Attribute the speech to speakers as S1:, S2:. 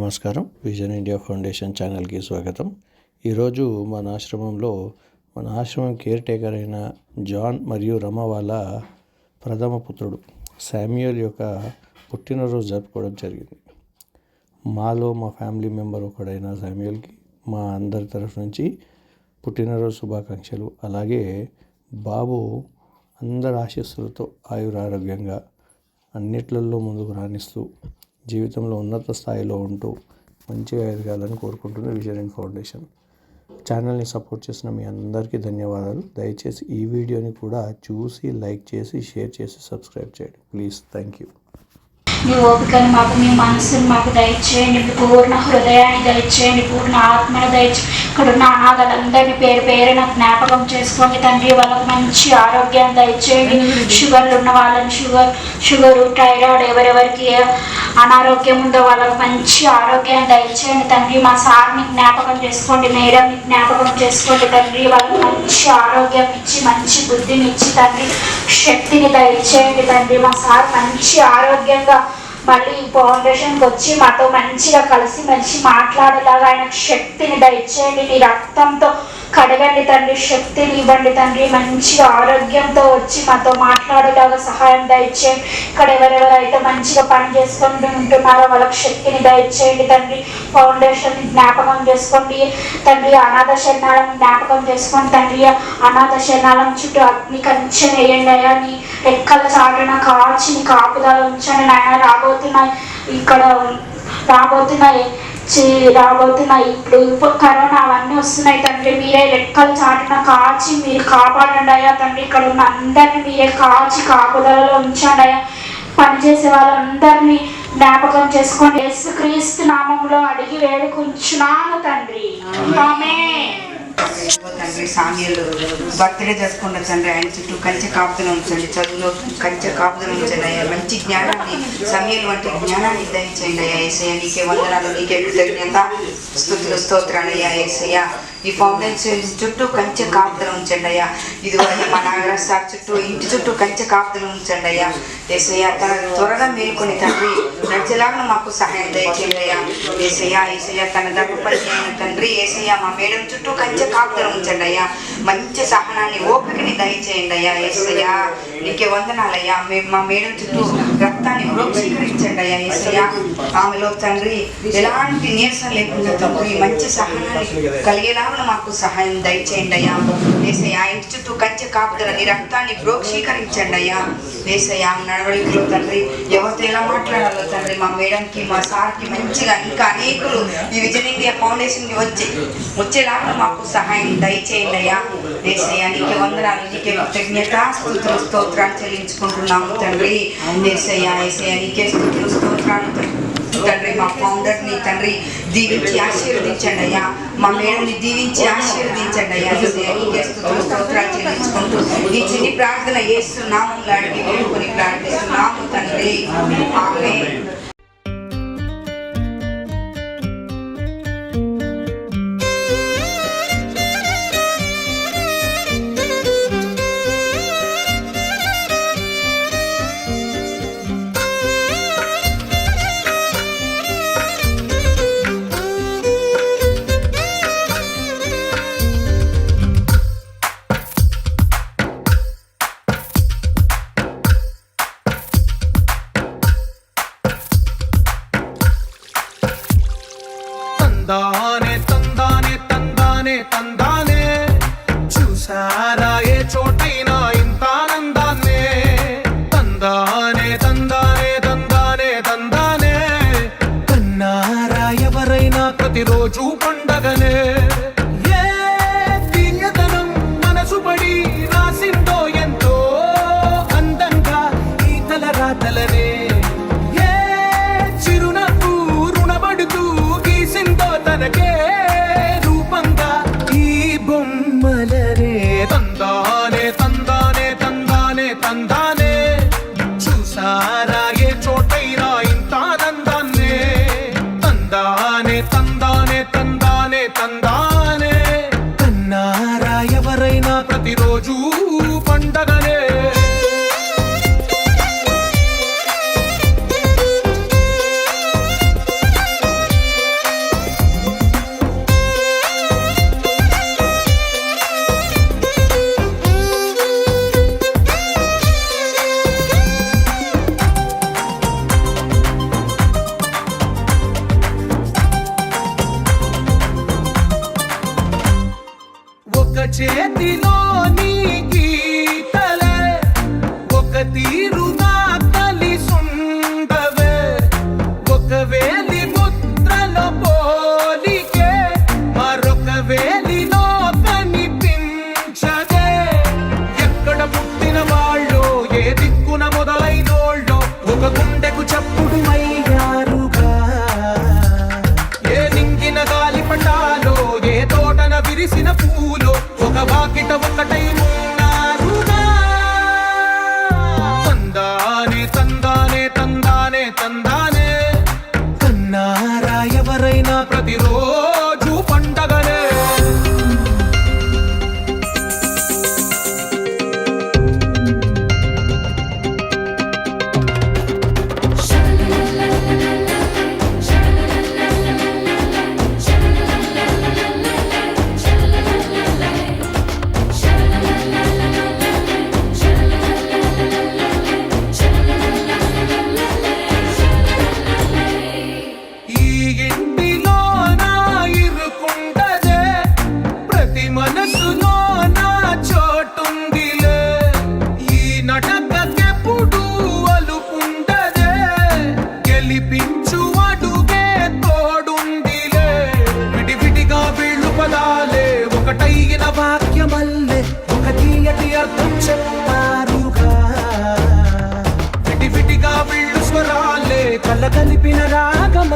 S1: నమస్కారం. Vision India foundation ఛానల్కి స్వాగతం. ఈరోజు మన ఆశ్రమం కేర్ టేకర్ అయిన జాన్ మరియు రమ వాళ్ళ ప్రథమ పుత్రుడు శామ్యూయల్ యొక్క పుట్టినరోజు జరుపుకోవడం జరిగింది. మాలో మా ఫ్యామిలీ మెంబర్ ఒకడైన శామ్యూయల్కి మా అందరి తరఫు నుంచి పుట్టినరోజు శుభాకాంక్షలు. అలాగే బాబు అందరి ఆశీస్సులతో ఆయురారోగ్యంగా అన్నిట్లలో ముందుకు రాణిస్తూ జీవితంలో ఉన్నత స్థాయిలో ఉంటూ మంచిగా ఎదగాలని కోరుకుంటున్న విజన్ ఫౌండేషన్ ఛానల్ని సపోర్ట్ చేసిన మీ అందరికీ ధన్యవాదాలు. దయచేసి ఈ వీడియోని కూడా చూసి లైక్ చేసి షేర్ చేసి సబ్స్క్రైబ్ చేయండి ప్లీజ్. Thank you.
S2: మీ ఓపికను మాకు, మీ మనసును మాకు దయచేయండి, మీ పూర్ణ హృదయాన్ని దయచేయండి, పూర్ణ ఆత్మను దయచేయండి. ఇక్కడ ఉన్న అనాథలందరినీ పేరు పేరున జ్ఞాపకం చేసుకోండి తండ్రి. వాళ్ళకు మంచి ఆరోగ్యాన్ని దయచేయండి. షుగర్లు ఉన్న వాళ్ళని షుగరు థైరాయిడ్ ఎవరెవరికి అనారోగ్యం ఉందో వాళ్ళకు మంచి ఆరోగ్యాన్ని దయచేయండి తండ్రి. మా సార్ని జ్ఞాపకం చేసుకోండి, మేడంని జ్ఞాపకం చేసుకోండి తండ్రి. వాళ్ళకు మంచి ఆరోగ్యం ఇచ్చి మంచి బుద్ధిని ఇచ్చి తండ్రి శక్తిని దయచేయండి తండ్రి. మా సార్ మంచి ఆరోగ్యంగా మళ్ళీ ఈ ఫౌండేషన్కి వచ్చి మాతో మంచిగా కలిసి మంచి మాట్లాడేలాగా ఆయన శక్తిని దయచేయండి. నీ రక్తంతో కడగండి తండ్రి, శక్తిని ఇవ్వండి తండ్రి. మంచిగా ఆరోగ్యంతో వచ్చి మాతో మాట్లాడేలాగా సహాయం దయచేయండి. ఇక్కడ ఎవరెవరైతే మంచిగా పని చేసుకుంటూ ఉంటున్నారో వాళ్ళకి శక్తిని దయచేయండి తండ్రి. ఫౌండేషన్ జ్ఞాపకం చేసుకోండి తండ్రి. అనాథ శరణాలను జ్ఞాపకం చేసుకోండి తండ్రి. అనాథ శరణాలను చుట్టూ అగ్ని కంచె వేయండి అయ్యా. నీ రెక్కల చాటున కాచి నీ కాపుదల ఉంచండి నాయన. రాబోతున్నాయి ఇప్పుడు కరోనా అవన్నీ వస్తున్నాయి తండ్రి. మీరే రెక్కలు చాటున కాచి మీరు కాపాడండి అయ్యా తండ్రి. ఇక్కడ ఉన్న అందరినీ మీరే కాచి కాపుదలలో ఉంచండి అయ్యా. పనిచేసే వాళ్ళందరినీ జ్ఞాపకం చేసుకోండి. యేసుక్రీస్తు నామంలో అడిగి వేడుకుంటున్నాను తండ్రి, ఆమేన్.
S3: తండ్రి శామ్యూయల్ బర్త్డే చేసుకుంటారు తండ్రి. ఆయన చుట్టూ కంచె కాపుదలు ఉంచండి, చదువులో కంచె కాపుదలు ఉంచండి అయ్యా. మంచి జ్ఞానాన్ని శామ్యూయల్ వంటి జ్ఞానాన్ని దయచేయండి అయ్యా. యేసయ్య నీకే వందనాలు, నీకే కృతజ్ఞత, స్తుతులు, స్తోత్రాలు అయ్యా. యేసయ్య ఈ ఫౌండేషన్ చుట్టూ కంచె కాపుదలు ఉంచండి అయ్యా. ఇదివరకు మా నాగరాజ్ సార్ చుట్టూ ఇంటి చుట్టూ కంచె కాపుదలు ఉంచండి అయ్యా. యేసయ్య తన త్వరగా మేలుకొని తండ్రి నడిచేలాగా మాకు సహాయం దయచేయండి అయ్యా. యేసయ్య తన ధర్మపతి అయిన తండ్రి యేసయ్య మా మేడం చుట్టూ కంచె కాపుదలు ఉంచండి అయ్యా. మంచి సహనాన్ని ఓపికని దయచేయండి అయ్యా. యేసయ్య నీకే వందనాలయ్యా. మా మేడం చుట్టూ రక్తాన్ని ప్రోక్షీకరించండి అయ్యా. యేసయ్య ఆమెలో తండ్రి ఎలాంటి నీరసం లేకుండా తండ్రి మంచి సహనాన్ని కలిగేలా మాకు సహాయం దయచేయండి అయ్యా. యేసయ్య ఇంటి చుట్టూ కంచె కాపుదల నీ రక్తాన్ని ప్రోక్షీకరించండి అయ్యా. యేసయ్య నడవడికలో తండ్రి ఎవరితో ఎలా మాట్లాడాలో తండ్రి మా మేడంకి మా సార్కి మంచిగా ఇంకా అనేకులు ఈ విజన్ ఇండియా ఫౌండేషన్కి వచ్చేలాగా మాకు సహాయం దయచేయండి అయ్యా. యేసయ్య నీకే వందనాలు, నీకే కృతజ్ఞత, స్తుతులు, స్తోత్రాలు చెల్లించుకుంటున్నాము తండ్రి. యేసయ్య నీకే స్తుతులు, స్తోత్రాలు తండ్రి. మా ఫౌండర్ని తండ్రి దీవించి ఆశీర్వదించండి అయ్యా. మా మేడంని దీవించి ఆశీర్వదించండి అయ్యా. నీకే స్తుతులు, స్తోత్రాలు చెల్లించుకుంటూ ఈ చిన్ని ప్రార్థన యేసు నామములో అడిగి వేడుకొని ప్రార్థిస్తున్నాము తండ్రి, ఆమేన్.
S4: తందానే తందానే తందానే తందానే చూసారా ఏ చోటైనా ఇంత ఆనందాన్నే. తందానే తందానే తందానే తందానే కన్నారా ఎవరైనా ప్రతిరోజు పండగనే. ఏ దివ్యతనం మనసు పడి రాసిందో ఎంతో అందంగా ఈ తలరాతలనే. తనకే రూపంగా ఈ బొమ్మలనే. తందానే తందానే తందానే తందానే చూసారా ఏ చోటైనా ఇంత ఆనందాన్నే. తందానే తందానే తందానే తందానే కన్నారా ఎవరైనా ప్రతిరోజు పండగనే. ఇంటిలోని గీతలే ఒక తీరుగా కలిసుండవే, ఒక వేలి ముద్రలో పోలికే మరొక వేలిలో కనిపించదే. ఎక్కడ పుట్టిన వాళ్ళో ఏ దిక్కున మొదలైనోళ్ళో ఒక గుండెకు చప్పుడు అయ్యారుగా. ఏ నింగిన గాలి పటాలో ఏ తోటన విరిసిన పూలో ఒక వాకిట ఒకటై ఉన్నారుగా. తందానే తందానే తందానే తందానే, కన్నారా ఎవరైనా ప్రతిరోజు పండగనే. ఈ ఇంటిలో నా ఇరుకుండదే, ప్రతి మనసులో నా చోటుందిలే. ఈ నటకెప్పుడు అలుపుండదే, గెలిపించు అడుగే తోడుందిలే. విడివిడిగా వీళ్ళు పదాలే ఒకటైన వాక్యమల్లే ఒక తీయటి అర్థం చెప్పారుగా. విడివిడిగా వీళ్ళు స్వరాలే కలగలిపిన రాగమ